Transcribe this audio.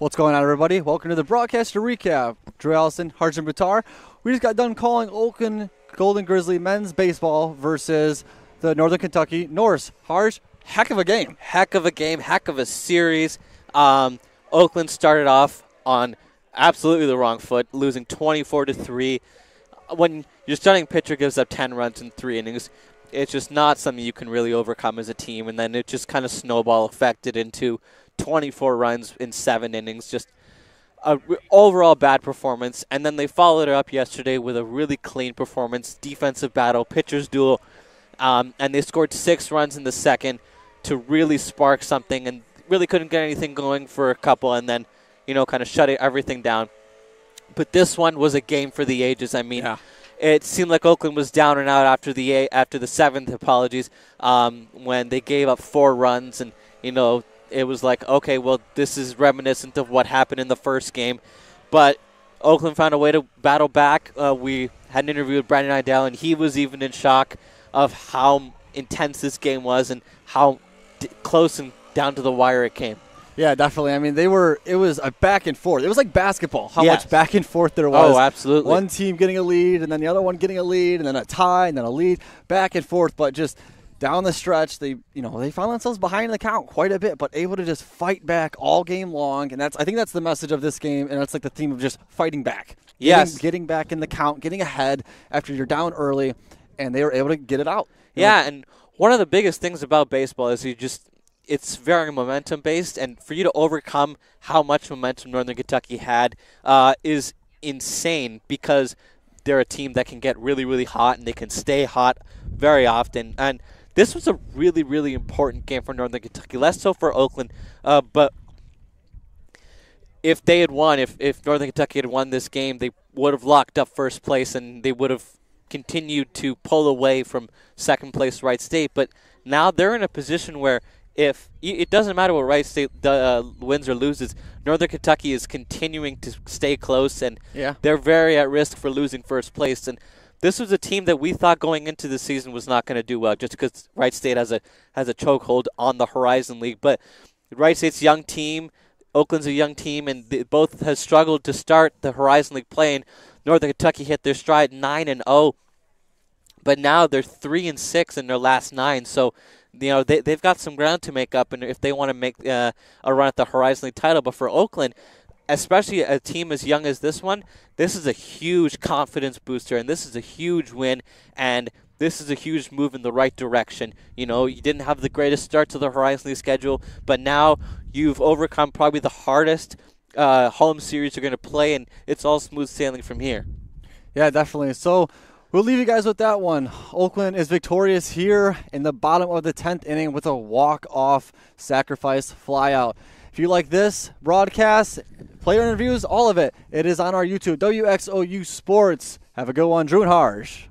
What's going on, everybody? Welcome to the Broadcaster Recap. Allison and Harjun Buttar. We just got done calling Oakland Golden Grizzly men's baseball versus the Northern Kentucky Norse. Harj, heck of a game. Heck of a game, heck of a series. Oakland started off on absolutely the wrong foot, losing 24-3. When your starting pitcher gives up 10 runs in 3 innings, it's just not something you can really overcome as a team. And then it just kind of snowball affected into 24 runs in 7 innings. Just an overall bad performance. And then they followed it up yesterday with a really clean performance, defensive battle, pitcher's duel. And they scored 6 runs in the second to really spark something, and really couldn't get anything going for a couple, and then, kind of shut everything down. But this one was a game for the ages. I mean, It seemed like Oakland was down and out after the 7th, when they gave up 4 runs, and, it was like, okay, well, this is reminiscent of what happened in the first game. But Oakland found a way to battle back. We had an interview with Brandon Idell, and he was even in shock of how intense this game was and how close and down to the wire it came. Yeah, definitely. I mean, it was a back and forth. It was like basketball, how much back and forth there was. Oh, absolutely. One team getting a lead, and then the other one getting a lead, and then a tie, and then a lead, back and forth. But just down the stretch, they found themselves behind the count quite a bit, but able to just fight back all game long. And I think that's the message of this game, and that's like the theme of just fighting back. Yes. Getting back in the count, getting ahead after you're down early, and they were able to get it out. Yeah, and one of the biggest things about baseball is it's very momentum-based, and for you to overcome how much momentum Northern Kentucky had is insane, because they're a team that can get really, really hot, and they can stay hot very often. And this was a really, really important game for Northern Kentucky, less so for Oakland. But if they had won, if Northern Kentucky had won this game, they would have locked up first place, and they would have continued to pull away from second place Wright State. But now they're in a position where if it doesn't matter what Wright State wins or loses, Northern Kentucky is continuing to stay close, and they're very at risk for losing first place. And this was a team that we thought going into the season was not going to do well, just because Wright State has a chokehold on the Horizon League. But Wright State's a young team, Oakland's a young team, and they both have struggled to start the Horizon League play. And Northern Kentucky hit their stride 9-0. But now they're 3-6 in their last 9, so they've got some ground to make up, and if they want to make a run at the Horizon League title. But for Oakland, especially a team as young as this one, this is a huge confidence booster, and this is a huge win, and this is a huge move in the right direction. You didn't have the greatest start to the Horizon League schedule, but now you've overcome probably the hardest home series you're going to play, and it's all smooth sailing from here. Yeah, definitely. So we'll leave you guys with that one. Oakland is victorious here in the bottom of the 10th inning with a walk-off sacrifice flyout. If you like this broadcast, player interviews, all of it, it is on our YouTube, WXOU Sports. Have a good one. Drew and Harj.